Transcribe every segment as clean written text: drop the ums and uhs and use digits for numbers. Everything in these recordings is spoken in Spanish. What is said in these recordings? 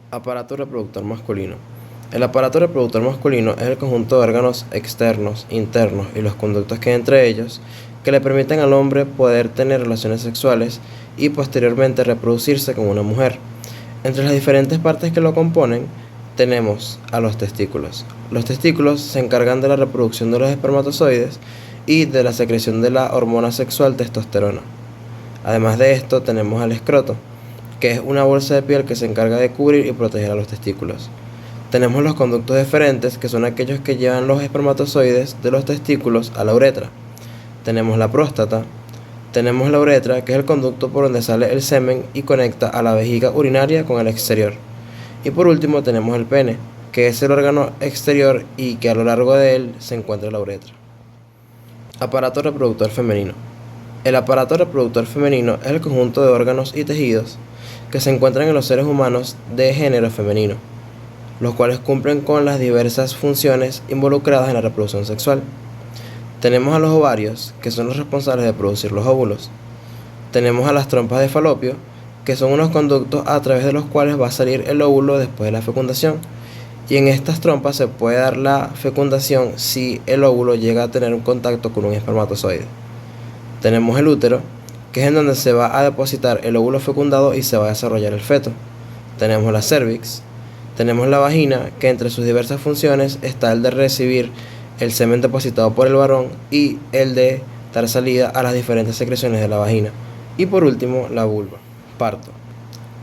Aparato reproductor masculino. El aparato reproductor masculino es el conjunto de órganos externos, internos y los conductos que hay entre ellos que le permiten al hombre poder tener relaciones sexuales y posteriormente reproducirse con una mujer. Entre las diferentes partes que lo componen tenemos a los testículos. Los testículos se encargan de la reproducción de los espermatozoides y de la secreción de la hormona sexual testosterona. Además de esto tenemos al escroto, que es una bolsa de piel que se encarga de cubrir y proteger a los testículos. Tenemos los conductos deferentes, que son aquellos que llevan los espermatozoides de los testículos a la uretra. Tenemos la próstata. Tenemos la uretra, que es el conducto por donde sale el semen y conecta a la vejiga urinaria con el exterior. Y por último tenemos el pene, que es el órgano exterior y que a lo largo de él se encuentra la uretra. Aparato reproductor femenino. El aparato reproductor femenino es el conjunto de órganos y tejidos que se encuentran en los seres humanos de género femenino, los cuales cumplen con las diversas funciones involucradas en la reproducción sexual. Tenemos a los ovarios, que son los responsables de producir los óvulos. Tenemos a las trompas de falopio, que son unos conductos a través de los cuales va a salir el óvulo después de la fecundación. Y en estas trompas se puede dar la fecundación si el óvulo llega a tener un contacto con un espermatozoide. Tenemos el útero, que es en donde se va a depositar el óvulo fecundado y se va a desarrollar el feto. Tenemos la cervix. Tenemos la vagina, que entre sus diversas funciones está el de recibir el semen depositado por el varón y el de dar salida a las diferentes secreciones de la vagina. Y por último, la vulva. Parto.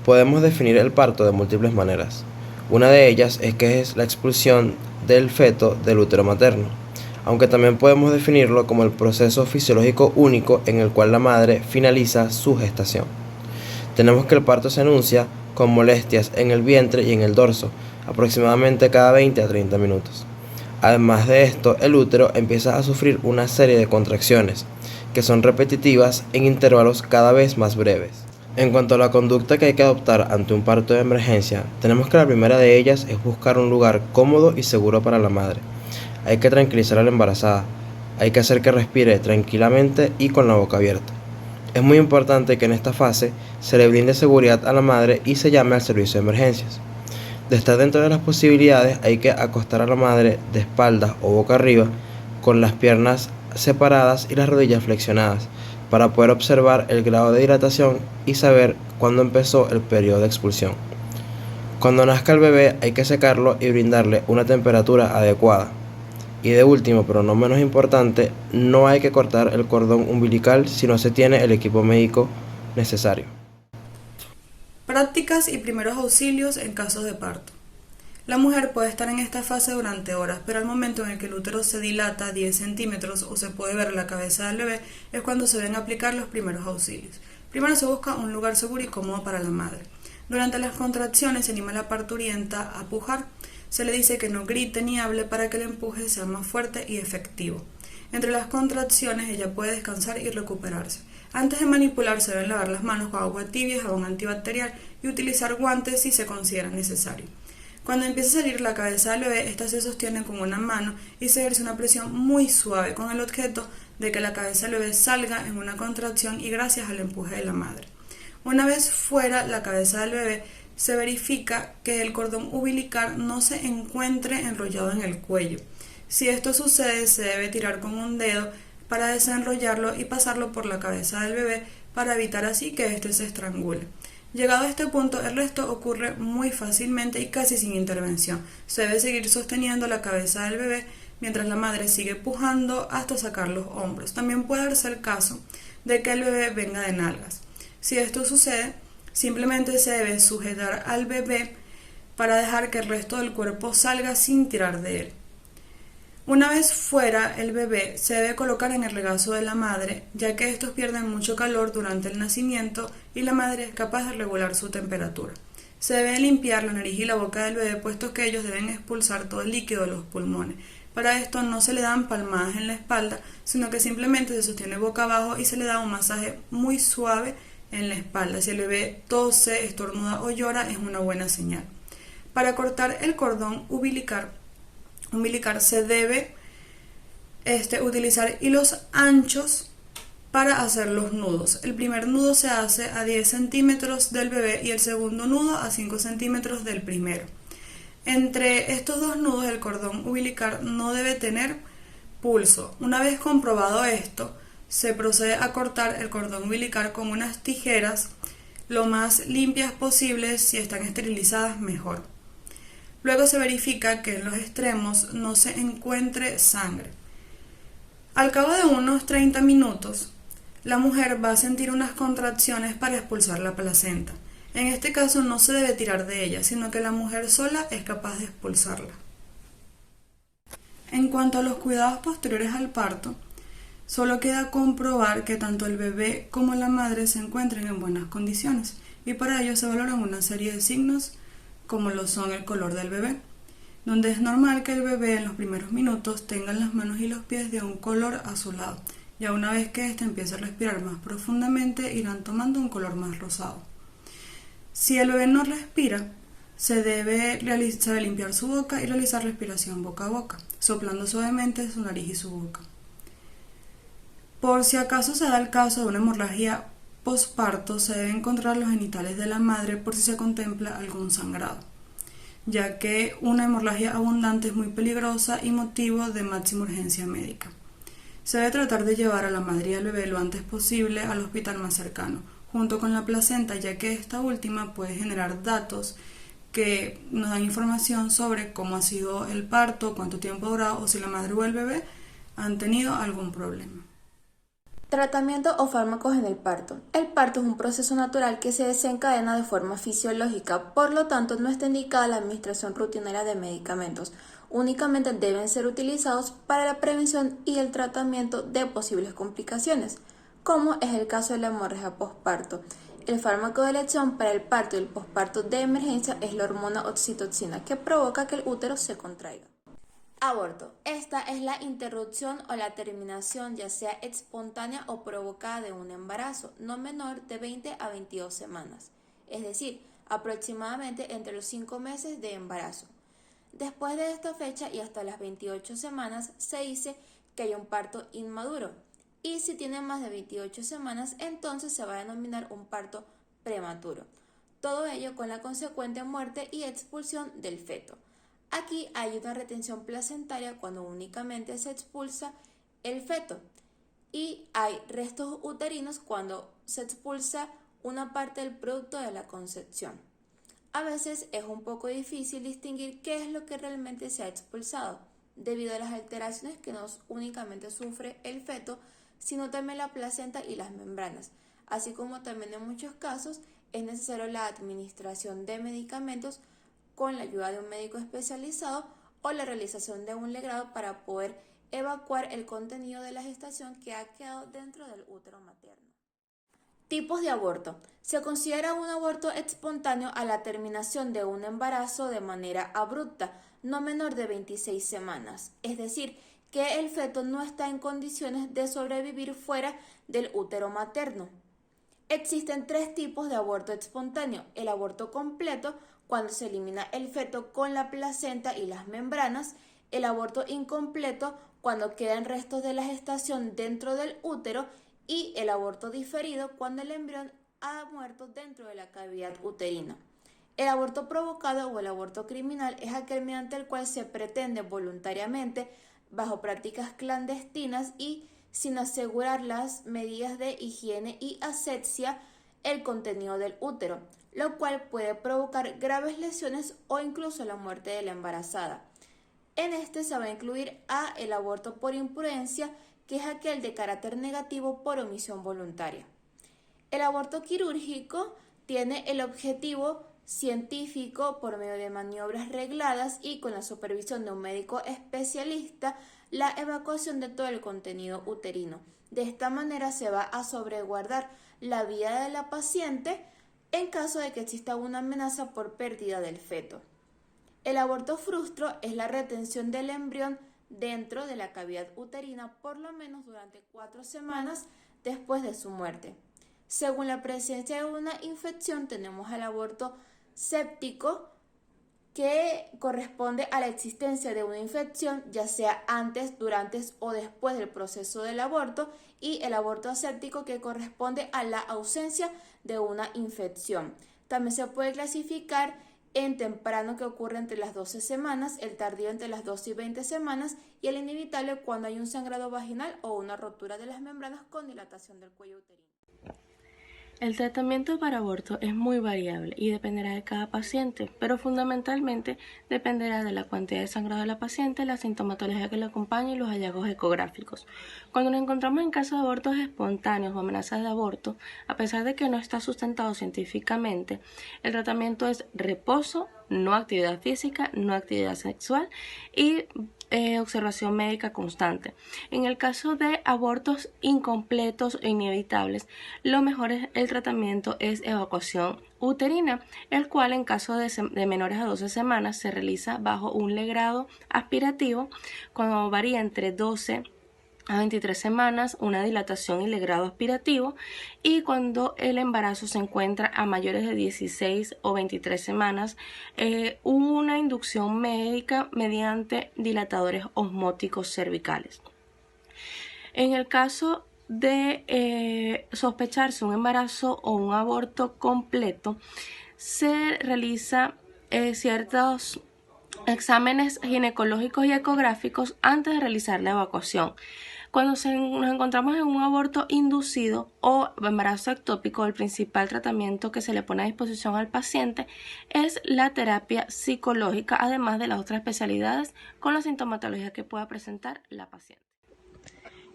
Podemos definir el parto de múltiples maneras. Una de ellas es que es la expulsión del feto del útero materno, aunque también podemos definirlo como el proceso fisiológico único en el cual la madre finaliza su gestación. Tenemos que el parto se anuncia con molestias en el vientre y en el dorso, aproximadamente cada 20 a 30 minutos. Además de esto, el útero empieza a sufrir una serie de contracciones, que son repetitivas en intervalos cada vez más breves. En cuanto a la conducta que hay que adoptar ante un parto de emergencia, tenemos que la primera de ellas es buscar un lugar cómodo y seguro para la madre. Hay que tranquilizar a la embarazada, hay que hacer que respire tranquilamente y con la boca abierta. Es muy importante que en esta fase se le brinde seguridad a la madre y se llame al servicio de emergencias. De estar dentro de las posibilidades, hay que acostar a la madre de espaldas o boca arriba, con las piernas separadas y las rodillas flexionadas, para poder observar el grado de dilatación y saber cuándo empezó el periodo de expulsión. Cuando nazca el bebé hay que secarlo y brindarle una temperatura adecuada. Y de último, pero no menos importante, no hay que cortar el cordón umbilical si no se tiene el equipo médico necesario. Prácticas y primeros auxilios en casos de parto. La mujer puede estar en esta fase durante horas, pero al momento en el que el útero se dilata 10 centímetros o se puede ver la cabeza del bebé es cuando se deben aplicar los primeros auxilios. Primero se busca un lugar seguro y cómodo para la madre. Durante las contracciones se anima a la parturienta a pujar. Se le dice que no grite ni hable para que el empuje sea más fuerte y efectivo. Entre las contracciones ella puede descansar y recuperarse. Antes de manipular se deben lavar las manos con agua tibia, jabón antibacterial y utilizar guantes si se considera necesario. Cuando empieza a salir la cabeza del bebé, esta se sostiene con una mano y se ejerce una presión muy suave con el objeto de que la cabeza del bebé salga en una contracción y gracias al empuje de la madre. Una vez fuera la cabeza del bebé, se verifica que el cordón umbilical no se encuentre enrollado en el cuello. Si esto sucede, se debe tirar con un dedo para desenrollarlo y pasarlo por la cabeza del bebé para evitar así que éste se estrangule. Llegado a este punto, el resto ocurre muy fácilmente y casi sin intervención. Se debe seguir sosteniendo la cabeza del bebé mientras la madre sigue pujando hasta sacar los hombros. También puede darse el caso de que el bebé venga de nalgas. Si esto sucede, simplemente se debe sujetar al bebé para dejar que el resto del cuerpo salga sin tirar de él. Una vez fuera el bebé, se debe colocar en el regazo de la madre, ya que estos pierden mucho calor durante el nacimiento y la madre es capaz de regular su temperatura. Se debe limpiar la nariz y la boca del bebé, puesto que ellos deben expulsar todo el líquido de los pulmones. Para esto no se le dan palmadas en la espalda, sino que simplemente se sostiene boca abajo y se le da un masaje muy suave en la espalda. Si el bebé tose, estornuda o llora, es una buena señal. Para cortar el cordón umbilical se debe utilizar hilos anchos para hacer los nudos. El primer nudo se hace a 10 centímetros del bebé y el segundo nudo a 5 centímetros del primero. Entre estos dos nudos el cordón umbilical no debe tener pulso. Una vez comprobado esto, se procede a cortar el cordón umbilical con unas tijeras lo más limpias posibles. Si están esterilizadas, mejor. Luego se verifica que en los extremos no se encuentre sangre. Al cabo de unos 30 minutos, la mujer va a sentir unas contracciones para expulsar la placenta. En este caso no se debe tirar de ella, sino que la mujer sola es capaz de expulsarla. En cuanto a los cuidados posteriores al parto, solo queda comprobar que tanto el bebé como la madre se encuentren en buenas condiciones, y para ello se valoran una serie de signos como lo son el color del bebé, donde es normal que el bebé en los primeros minutos tenga las manos y los pies de un color azulado. Ya una vez que éste empiece a respirar más profundamente, irán tomando un color más rosado. Si el bebé no respira, se debe limpiar su boca y realizar respiración boca a boca, soplando suavemente su nariz y su boca. Por si acaso se da el caso de una hemorragia posparto, se deben controlar los genitales de la madre por si se contempla algún sangrado, ya que una hemorragia abundante es muy peligrosa y motivo de máxima urgencia médica. Se debe tratar de llevar a la madre y al bebé lo antes posible al hospital más cercano, junto con la placenta, ya que esta última puede generar datos que nos dan información sobre cómo ha sido el parto, cuánto tiempo ha durado o si la madre o el bebé han tenido algún problema. Tratamiento o fármacos en el parto. El parto es un proceso natural que se desencadena de forma fisiológica, por lo tanto no está indicada la administración rutinaria de medicamentos. Únicamente deben ser utilizados para la prevención y el tratamiento de posibles complicaciones, como es el caso de la hemorragia posparto. El fármaco de elección para el parto y el posparto de emergencia es la hormona oxitocina, que provoca que el útero se contraiga. Aborto. Esta es la interrupción o la terminación, ya sea espontánea o provocada, de un embarazo no menor de 20 a 22 semanas, es decir, aproximadamente entre los 5 meses de embarazo. Después de esta fecha y hasta las 28 semanas se dice que hay un parto inmaduro, y si tiene más de 28 semanas, entonces se va a denominar un parto prematuro. Todo ello con la consecuente muerte y expulsión del feto. Aquí hay una retención placentaria cuando únicamente se expulsa el feto, y hay restos uterinos cuando se expulsa una parte del producto de la concepción. A veces es un poco difícil distinguir qué es lo que realmente se ha expulsado, debido a las alteraciones que no únicamente sufre el feto, sino también la placenta y las membranas, así como también en muchos casos es necesario la administración de medicamentos con la ayuda de un médico especializado o la realización de un legrado para poder evacuar el contenido de la gestación que ha quedado dentro del útero materno. Tipos de aborto. Se considera un aborto espontáneo a la terminación de un embarazo de manera abrupta, no menor de 26 semanas, es decir, que el feto no está en condiciones de sobrevivir fuera del útero materno. Existen 3 tipos de aborto espontáneo: el aborto completo, cuando se elimina el feto con la placenta y las membranas; el aborto incompleto, cuando quedan restos de la gestación dentro del útero; y el aborto diferido, cuando el embrión ha muerto dentro de la cavidad uterina. El aborto provocado o el aborto criminal es aquel mediante el cual se pretende voluntariamente, bajo prácticas clandestinas y sin asegurar las medidas de higiene y asepsia, el contenido del útero, lo cual puede provocar graves lesiones o incluso la muerte de la embarazada. En este se va a incluir el aborto por imprudencia, que es aquel de carácter negativo por omisión voluntaria. El aborto quirúrgico tiene el objetivo científico, por medio de maniobras regladas y con la supervisión de un médico especialista, la evacuación de todo el contenido uterino. De esta manera se va a salvaguardar la vida de la paciente en caso de que exista una amenaza por pérdida del feto. El aborto frustro es la retención del embrión dentro de la cavidad uterina por lo menos durante 4 semanas después de su muerte. Según la presencia de una infección, tenemos el aborto séptico, que corresponde a la existencia de una infección, ya sea antes, durante o después del proceso del aborto, y el aborto aséptico, que corresponde a la ausencia de una infección. También se puede clasificar en temprano, que ocurre entre las 12 semanas, el tardío entre las 12 y 20 semanas, y el inevitable cuando hay un sangrado vaginal o una rotura de las membranas con dilatación del cuello uterino. El tratamiento para aborto es muy variable y dependerá de cada paciente, pero fundamentalmente dependerá de la cantidad de sangrado de la paciente, la sintomatología que la acompaña y los hallazgos ecográficos. Cuando nos encontramos en casos de abortos espontáneos o amenazas de aborto, a pesar de que no está sustentado científicamente, el tratamiento es reposo, no actividad física, no actividad sexual y observación médica constante. En el caso de abortos incompletos e inevitables, lo mejor es el tratamiento es evacuación uterina, el cual en caso de menores a 12 semanas se realiza bajo un legrado aspirativo, cuando varía entre 12 a 23 semanas, una dilatación y legrado aspirativo, y cuando el embarazo se encuentra a mayores de 16 o 23 semanas, una inducción médica mediante dilatadores osmóticos cervicales. En el caso de sospecharse un embarazo o un aborto completo, se realiza ciertos exámenes ginecológicos y ecográficos antes de realizar la evacuación. Cuando nos encontramos en un aborto inducido o embarazo ectópico, el principal tratamiento que se le pone a disposición al paciente es la terapia psicológica, además de las otras especialidades con la sintomatología que pueda presentar la paciente.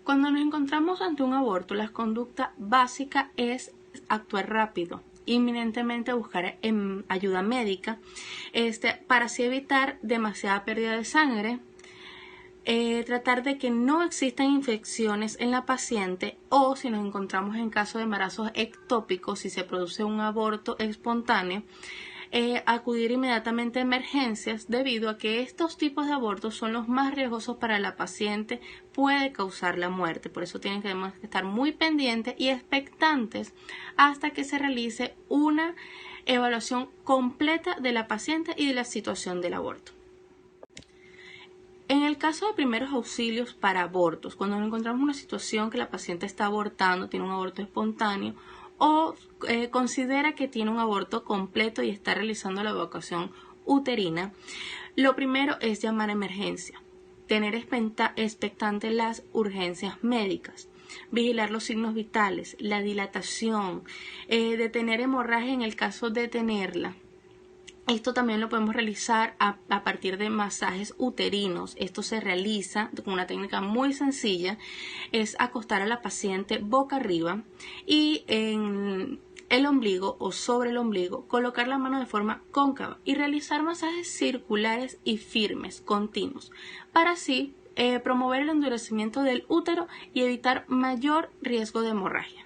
Cuando nos encontramos ante un aborto, la conducta básica es actuar rápido, inminentemente buscar ayuda médica, para así evitar demasiada pérdida de sangre, tratar de que no existan infecciones en la paciente, o si nos encontramos en caso de embarazos ectópicos, si se produce un aborto espontáneo, acudir inmediatamente a emergencias, debido a que estos tipos de abortos son los más riesgosos para la paciente, puede causar la muerte. Por eso tenemos que estar muy pendientes y expectantes hasta que se realice una evaluación completa de la paciente y de la situación del aborto. En el caso de primeros auxilios para abortos, cuando nos encontramos en una situación que la paciente está abortando, tiene un aborto espontáneo, o considera que tiene un aborto completo y está realizando la evacuación uterina, lo primero es llamar a emergencia, tener expectante las urgencias médicas, vigilar los signos vitales, la dilatación, detener hemorragia en el caso de tenerla. Esto también lo podemos realizar a partir de masajes uterinos. Esto se realiza con una técnica muy sencilla, es acostar a la paciente boca arriba y en el ombligo o sobre el ombligo colocar la mano de forma cóncava y realizar masajes circulares y firmes, continuos, para así promover el endurecimiento del útero y evitar mayor riesgo de hemorragia.